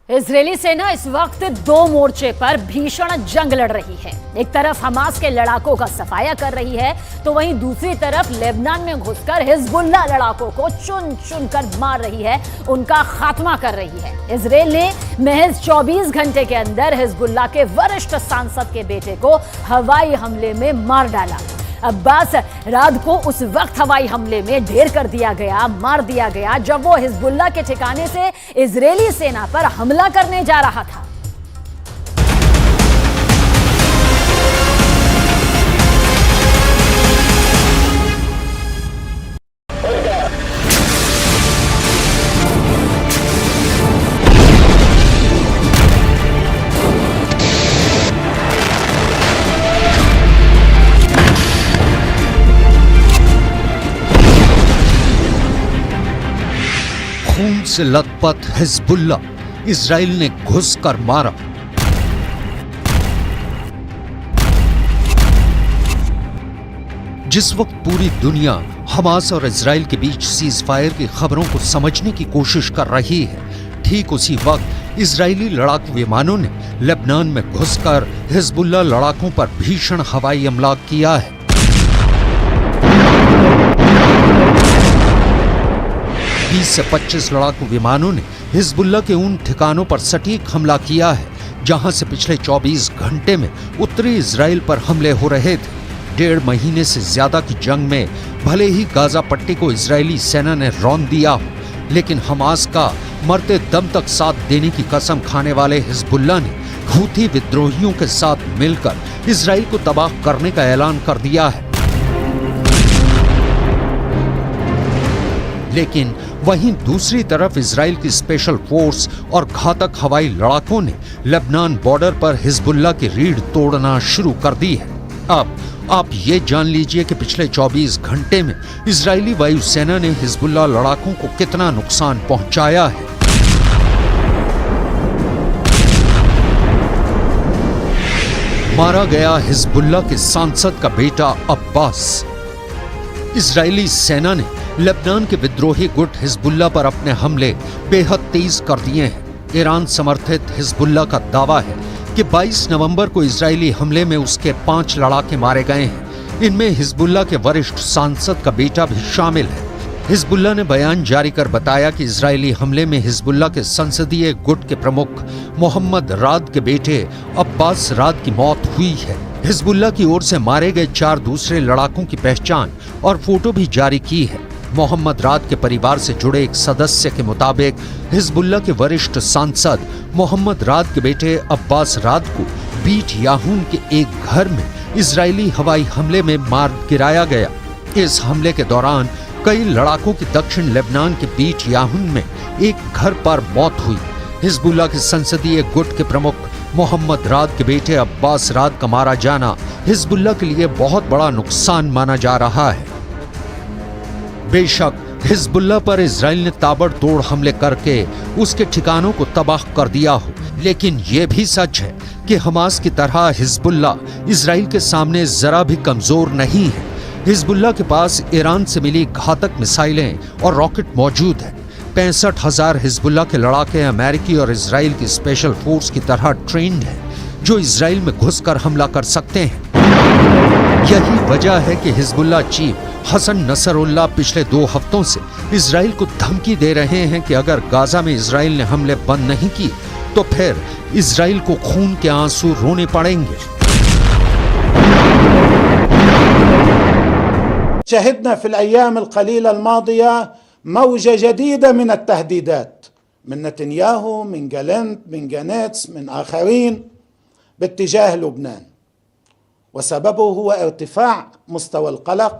Israeli सेना इस वक्त दो मोर्चे पर भीषण जंग लड़ रही है। एक तरफ हमास के लड़ाकों का सफाया कर रही है, तो वहीं दूसरी तरफ लेबनान में घुसकर हिजबुल्लाह लड़ाकों को चुन चुन कर मार रही है, उनका खात्मा कर रही है। इजरायल ने महज 24 घंटे के अंदर हिजबुल्लाह के वरिष्ठ सांसद के बेटे को हवाई हमले में मार डाला। अब्बास राद को उस वक्त हवाई हमले में ढेर कर दिया गया, मार दिया गया, जब वो हिजबुल्लाह के ठिकाने से इजरायली सेना पर हमला करने जा रहा था। खून से लथपथ हिजबुल्लाह इजराइल ने घुसकर मारा। जिस वक्त पूरी दुनिया हमास और इजराइल के बीच सीज फायर की खबरों को समझने की कोशिश कर रही है, ठीक उसी वक्त इजरायली लड़ाकू विमानों ने लेबनान में घुसकर हिजबुल्लाह लड़ाकों पर भीषण हवाई हमला किया है। 20 से 25 लड़ाकू विमानों ने हिजबुल्लाह के उन ठिकानों पर सटीक हमला किया है जहां से पिछले 24 घंटे में उत्तरी इजराइल पर हमले हो रहे थे। 1.5 महीने से ज्यादा की जंग में भले ही गाजा पट्टी को इजरायली सेना ने रौंद दिया हो, लेकिन हमास का मरते दम तक साथ देने की कसम खाने वाले हिजबुल्लाह ने हूथी विद्रोहियों के साथ मिलकर इजराइल को तबाह करने का ऐलान कर दिया है। लेकिन वहीं दूसरी तरफ इजराइल की स्पेशल फोर्स और घातक हवाई लड़ाकों ने लेबनान बॉर्डर पर हिजबुल्लाह की रीढ़ तोड़ना शुरू कर दी है। अब आप ये जान लीजिए कि पिछले 24 घंटे में इजरायली वायुसेना ने हिजबुल्लाह लड़ाकों को कितना नुकसान पहुंचाया है। मारा गया हिजबुल्लाह के सांसद का बेटा अब्बास। इजरायली सेना ने लेबनान के विद्रोही गुट हिजबुल्लाह पर अपने हमले बेहद तेज कर दिए हैं। ईरान समर्थित हिजबुल्लाह का दावा है कि 22 नवंबर को इजरायली हमले में उसके 5 लड़ाके मारे गए हैं। इनमें हिजबुल्लाह के वरिष्ठ सांसद का बेटा भी शामिल है। हिजबुल्लाह ने बयान जारी कर बताया कि इजरायली हमले में हिजबुल्लाह के संसदीय गुट के प्रमुख मोहम्मद राद के बेटे अब्बास राद की मौत हुई है। हिजबुल्लाह की ओर से मारे गए 4 दूसरे लड़ाकों की पहचान और फोटो भी जारी की है। मोहम्मद राद के परिवार से जुड़े एक सदस्य के मुताबिक हिजबुल्लाह के वरिष्ठ सांसद मोहम्मद राद के बेटे अब्बास राद को बीट याहून के एक घर में इजरायली हवाई हमले में मार गिराया गया। इस हमले के दौरान कई लड़ाकों की दक्षिण लेबनान के बीट याहून में एक घर पर मौत हुई। हिजबुल्लाह के संसदीय गुट के प्रमुख मोहम्मद राद के बेटे अब्बास राद का मारा जाना हिजबुल्लाह के लिए बहुत बड़ा नुकसान माना जा रहा है। बेशक हिजबुल्लाह पर इजराइल ने ताबड़तोड़ हमले करके उसके ठिकानों को तबाह कर दिया हो, लेकिन यह भी सच है कि हमास की तरह हिजबुल्लाह इजराइल के सामने जरा भी कमजोर नहीं है। हिजबुल्लाह के पास ईरान से मिली घातक मिसाइलें और रॉकेट मौजूद है। 65,000 हिजबुल्लाह के लड़ाके अमेरिकी और इजराइल की स्पेशल फोर्स की तरह ट्रेंड है, जो इजराइल में घुसकर हमला कर सकते हैं। यही वजह है कि हिजबुल्लाह चीफ हसन नसरुल्लाह पिछले 2 हफ्तों से इजराइल को धमकी दे रहे हैं कि अगर गाजा में इजराइल ने हमले बंद नहीं किए तो फिर इजराइल को खून के आंसू रोने पड़ेंगे। शहदना फिल अय्याम अल-क़लीला अल-मादिया मौजा जदीदा मिन अत-तहदीदात मिन नेतन्याहू, मिन गैलेंट, मिन गैनेट्स, मिन आखरीन बित्तिजाह लुबनान, वसबबुहु हुवा इर्तिफाअ मुस्तवा अल-क़लक़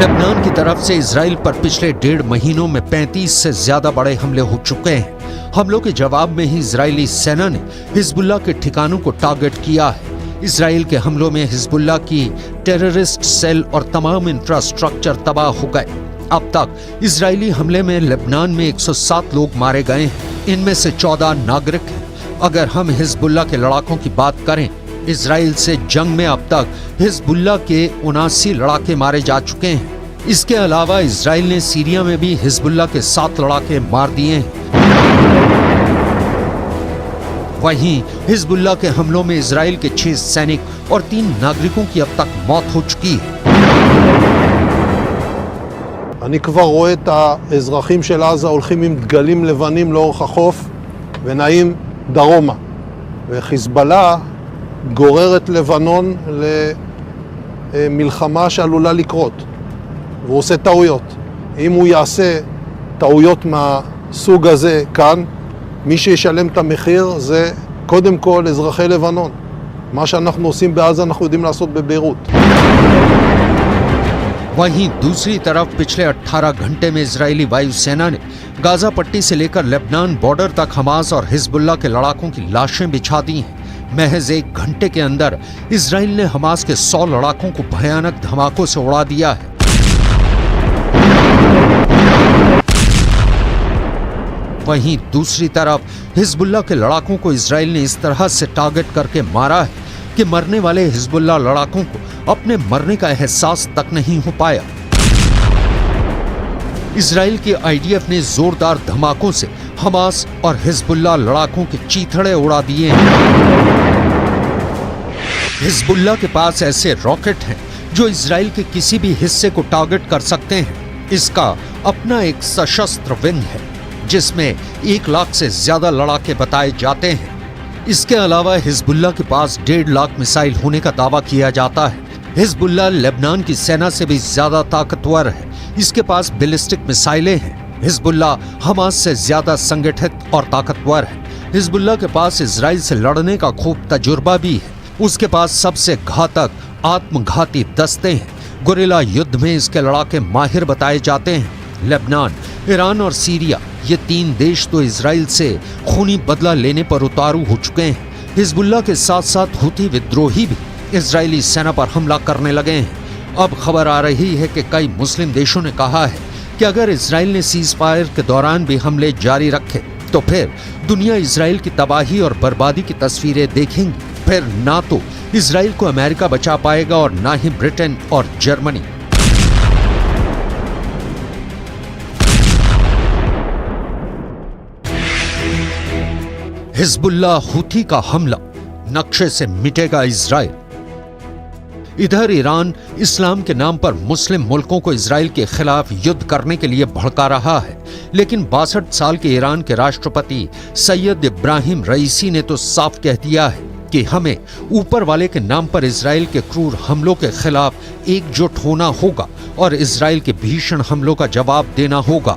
लेबनान की तरफ से इजराइल पर पिछले 1.5 महीनों में 35 से ज्यादा बड़े हमले हो चुके हैं। हमलों के जवाब में ही इजरायली सेना ने हिजबुल्लाह के ठिकानों को टारगेट किया है। इजराइल के हमलों में हिजबुल्लाह की टेररिस्ट सेल और तमाम इंफ्रास्ट्रक्चर तबाह हो गए। अब तक इजरायली हमले में लेबनान में 107 लोग मारे गए हैं। इनमें से 14 नागरिक हैं। अगर हम हिजबुल्लाह के लड़ाकों की बात करें इजराइल से जंग में अब तक हिजबुल्लाह के 79 लड़ाके मारे जा चुके हैं। इसके अलावा इजराइल ने सीरिया में भी हिजबुल्लाह के 7 लड़ाके मार दिए हैं। वहीं हिजबुल्लाह के हमलों में इजराइल के 6 सैनिक और 3 नागरिकों की अब तक मौत हो चुकी है। אני כבר רואה את האזרחים של עזה הולכים עם דגלים לבנים לאורך החוף ונעים דרומה. וחיזבאללה גורר את לבנון למלחמה שעלולה לקרות. והוא עושה טעויות. אם הוא יעשה טעויות מהסוג הזה כאן, מי שישלם את המחיר זה קודם כל אזרחי לבנון. מה שאנחנו עושים בעזה אנחנו יודעים לעשות בביירות. वहीं दूसरी तरफ पिछले 18 घंटे में इजरायली वायुसेना ने गाजा पट्टी से लेकर लेबनान बॉर्डर तक हमास और हिजबुल्लाह के लड़ाकों की लाशें बिछा दी हैं। महज 1 घंटे के अंदर इजराइल ने हमास के 100 लड़ाकों को भयानक धमाकों से उड़ा दिया है। वहीं दूसरी तरफ हिजबुल्लाह के लड़ाकों को इजराइल ने इस तरह से टारगेट करके मारा है कि मरने वाले हिजबुल्लाह लड़ाकों को अपने मरने का एहसास तक नहीं हो पाया। इजराइल के आईडीएफ ने जोरदार धमाकों से हमास और हिजबुल्लाह लड़ाकों के चीथड़े उड़ा दिए हैं। हिजबुल्लाह के पास ऐसे रॉकेट हैं जो इजराइल के किसी भी हिस्से को टारगेट कर सकते हैं। इसका अपना एक सशस्त्र विंग है जिसमें 1 लाख से ज्यादा लड़ाके बताए जाते हैं। इसके अलावा हिजबुल्लाह के पास 1.5 लाख मिसाइल होने का दावा किया जाता है। हिजबुल्लाह लेबनान की सेना से भी ज्यादा ताकतवर है। इसके पास बैलिस्टिक मिसाइलें हैं। हिजबुल्लाह हमास से ज्यादा संगठित और ताकतवर है। हिजबुल्लाह के पास इजराइल से लड़ने का खूब तजुर्बा भी है। उसके पास सबसे घातक आत्मघाती दस्ते हैं। गुरिल्ला युद्ध में इसके लड़ाके माहिर बताए जाते हैं। लेबनान, ईरान और सीरिया, ये 3 देश तो इजराइल से खूनी बदला लेने पर उतारू हो चुके हैं। हिजबुल्लाह के साथ साथ हुती विद्रोही भी इजरायली सेना पर हमला करने लगे हैं। अब खबर आ रही है कि कई मुस्लिम देशों ने कहा है कि अगर इजराइल ने सीज फायर के दौरान भी हमले जारी रखे तो फिर दुनिया इजराइल की तबाही और बर्बादी की तस्वीरें देखेंगी। फिर ना तो इजराइल को अमेरिका बचा पाएगा और ना ही ब्रिटेन और जर्मनी। हिजबुल्लाह हुती का हमला, नक्शे से मिटेगा इजराइल। इधर ईरान इस्लाम के नाम पर मुस्लिम मुल्कों को इजराइल के खिलाफ युद्ध करने के लिए भड़का रहा है, लेकिन 62 साल के ईरान के राष्ट्रपति सैयद इब्राहिम रईसी ने तो साफ कह दिया है कि हमें ऊपर वाले के नाम पर इजराइल के क्रूर हमलों के खिलाफ एकजुट होना होगा और इजराइल के भीषण हमलों का जवाब देना होगा।